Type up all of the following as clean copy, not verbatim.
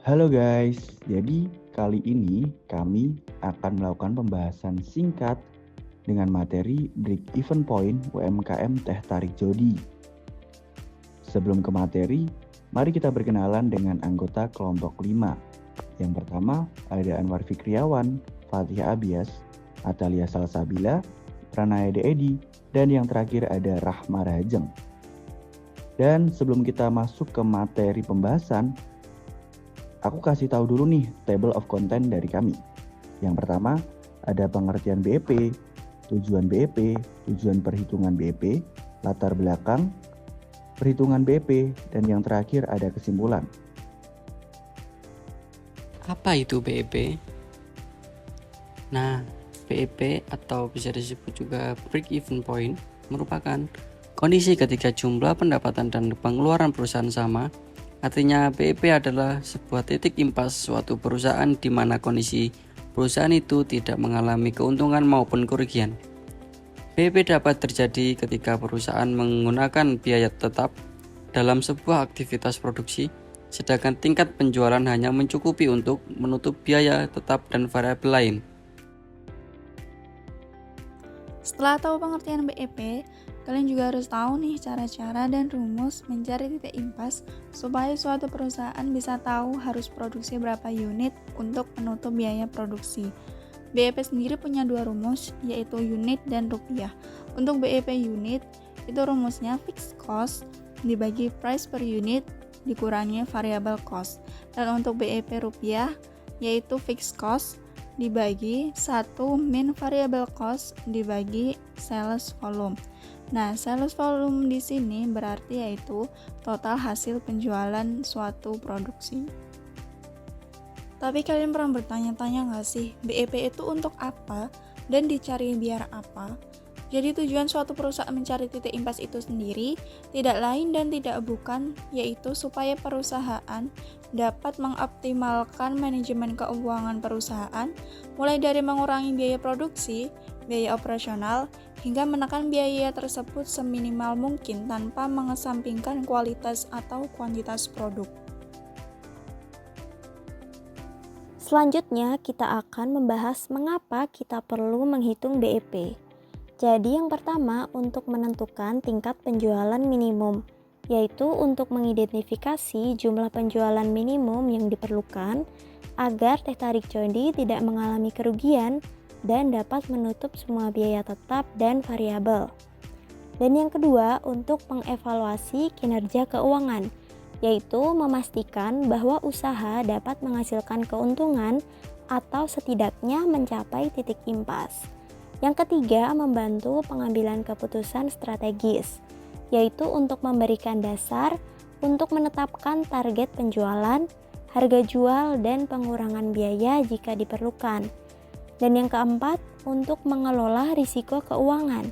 Halo guys, jadi kali ini kami akan melakukan pembahasan singkat dengan materi Break Even Point UMKM Teh Tarik Jodi. Sebelum ke materi, mari kita berkenalan dengan anggota kelompok 5. Yang pertama ada Anwar Fikriawan, Fatih Abias, Atalia Salsabila, Pranaya Edi, dan yang terakhir ada Rahma Rajeng. Dan sebelum kita masuk ke materi pembahasan, aku kasih tahu dulu nih table of content dari kami. Yang pertama, ada pengertian BEP, tujuan BEP, tujuan perhitungan BEP, latar belakang, perhitungan BEP, dan yang terakhir ada kesimpulan. Apa itu BEP? Nah, BEP atau bisa disebut juga Break Even Point merupakan kondisi ketika jumlah pendapatan dan pengeluaran perusahaan sama. Artinya BEP adalah sebuah titik impas suatu perusahaan di mana kondisi perusahaan itu tidak mengalami keuntungan maupun kerugian. BEP dapat terjadi ketika perusahaan menggunakan biaya tetap dalam sebuah aktivitas produksi, sedangkan tingkat penjualan hanya mencukupi untuk menutup biaya tetap dan variabel lain. Setelah tahu pengertian BEP, kalian juga harus tahu nih cara-cara dan rumus mencari titik impas supaya suatu perusahaan bisa tahu harus produksi berapa unit untuk menutup biaya produksi. BEP sendiri punya dua rumus, yaitu unit dan rupiah. Untuk BEP unit, itu rumusnya fixed cost dibagi price per unit dikurangi variable cost. Dan untuk BEP rupiah, yaitu fixed cost dibagi 1 min variable cost dibagi sales volume. Nah, sales volume di sini berarti yaitu total hasil penjualan suatu produksi. Tapi kalian pernah bertanya-tanya nggak sih, BEP itu untuk apa dan dicari biar apa? Jadi tujuan suatu perusahaan mencari titik impas itu sendiri tidak lain dan tidak bukan, yaitu supaya perusahaan dapat mengoptimalkan manajemen keuangan perusahaan, mulai dari mengurangi biaya produksi, biaya operasional, hingga menekan biaya tersebut seminimal mungkin tanpa mengesampingkan kualitas atau kuantitas produk. Selanjutnya, kita akan membahas mengapa kita perlu menghitung BEP. Jadi yang pertama untuk menentukan tingkat penjualan minimum, yaitu untuk mengidentifikasi jumlah penjualan minimum yang diperlukan agar Teh Tarik Jodi tidak mengalami kerugian dan dapat menutup semua biaya tetap dan variabel. Dan yang kedua untuk mengevaluasi kinerja keuangan, yaitu memastikan bahwa usaha dapat menghasilkan keuntungan atau setidaknya mencapai titik impas. Yang ketiga, membantu pengambilan keputusan strategis, yaitu untuk memberikan dasar untuk menetapkan target penjualan, harga jual, dan pengurangan biaya jika diperlukan. Dan yang keempat, untuk mengelola risiko keuangan,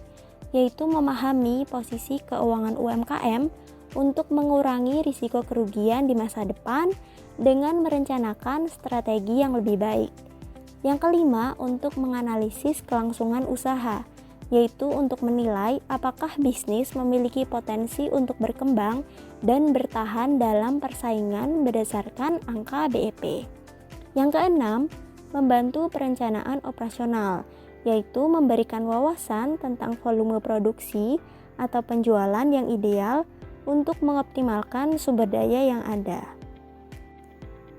yaitu memahami posisi keuangan UMKM untuk mengurangi risiko kerugian di masa depan dengan merencanakan strategi yang lebih baik. Yang kelima, untuk menganalisis kelangsungan usaha, yaitu untuk menilai apakah bisnis memiliki potensi untuk berkembang dan bertahan dalam persaingan berdasarkan angka BEP. Yang keenam, membantu perencanaan operasional, yaitu memberikan wawasan tentang volume produksi atau penjualan yang ideal untuk mengoptimalkan sumber daya yang ada.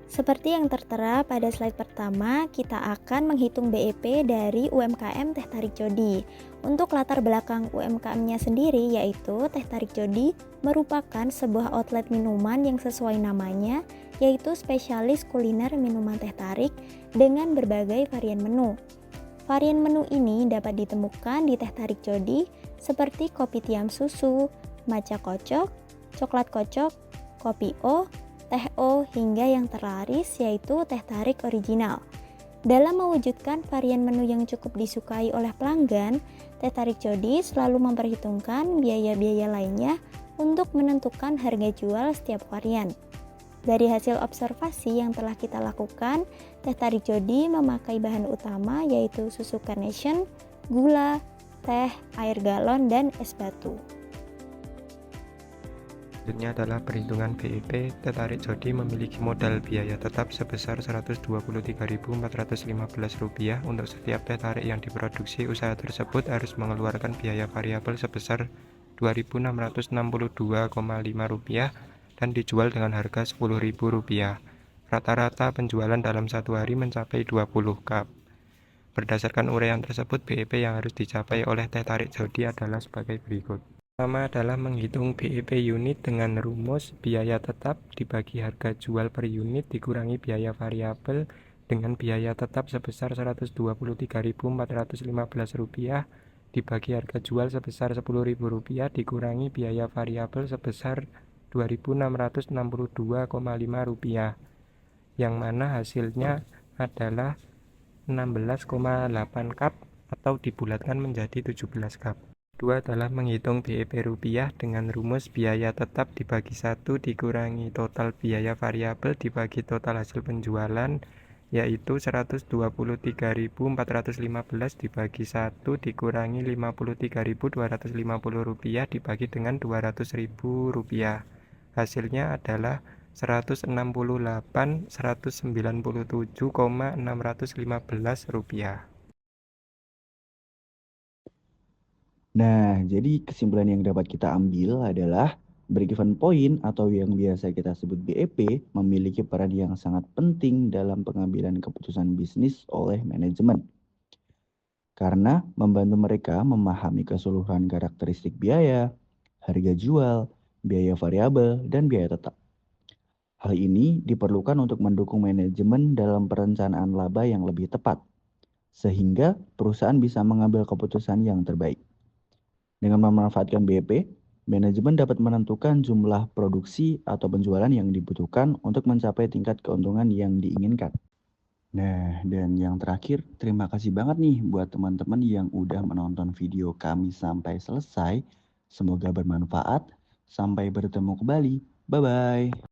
Seperti yang tertera pada slide pertama, kita akan menghitung BEP dari UMKM Teh Tarik Jodi. Untuk latar belakang UMKM-nya sendiri, yaitu Teh Tarik Jodi merupakan sebuah outlet minuman yang sesuai namanya, yaitu spesialis kuliner minuman teh tarik dengan berbagai varian menu. Varian menu ini dapat ditemukan di Teh Tarik Jodi seperti kopi tiam susu, matcha kocok, coklat kocok, kopi O, teh O, hingga yang terlaris yaitu teh tarik original. Dalam mewujudkan varian menu yang cukup disukai oleh pelanggan, Teh Tarik Jodi selalu memperhitungkan biaya-biaya lainnya untuk menentukan harga jual setiap varian. Dari hasil observasi yang telah kita lakukan, Teh Tarik Jodi memakai bahan utama yaitu susu carnation, gula, teh, air galon, dan es batu. Selanjutnya adalah perhitungan BEP. Teh tarik Jodi memiliki modal biaya tetap sebesar Rp123.415. Untuk setiap teh tarik yang diproduksi, usaha tersebut harus mengeluarkan biaya variabel sebesar Rp2.662,5 dan dijual dengan harga Rp10.000. Rata-rata penjualan dalam satu hari mencapai 20 cup. Berdasarkan uraian tersebut, BEP yang harus dicapai oleh teh tarik Jodi adalah sebagai berikut. Pertama adalah menghitung BEP unit dengan rumus biaya tetap dibagi harga jual per unit dikurangi biaya variabel dengan biaya tetap sebesar Rp123.415 dibagi harga jual sebesar Rp10.000 dikurangi biaya variabel sebesar Rp2.662,5, yang mana hasilnya adalah 16,8 cup atau dibulatkan menjadi 17 cup. Kedua adalah menghitung BEP rupiah dengan rumus biaya tetap dibagi 1 dikurangi total biaya variabel dibagi total hasil penjualan, yaitu Rp123.415 dibagi 1 dikurangi Rp53.250 dibagi dengan Rp200.000. Hasilnya adalah Rp168.197,615. Nah, jadi kesimpulan yang dapat kita ambil adalah break-even point atau yang biasa kita sebut BEP memiliki peran yang sangat penting dalam pengambilan keputusan bisnis oleh manajemen. Karena membantu mereka memahami keseluruhan karakteristik biaya, harga jual, biaya variabel, dan biaya tetap. Hal ini diperlukan untuk mendukung manajemen dalam perencanaan laba yang lebih tepat, sehingga perusahaan bisa mengambil keputusan yang terbaik. Dengan memanfaatkan BEP, manajemen dapat menentukan jumlah produksi atau penjualan yang dibutuhkan untuk mencapai tingkat keuntungan yang diinginkan. Nah, dan yang terakhir, terima kasih banget nih buat teman-teman yang udah menonton video kami sampai selesai. Semoga bermanfaat. Sampai bertemu kembali. Bye-bye.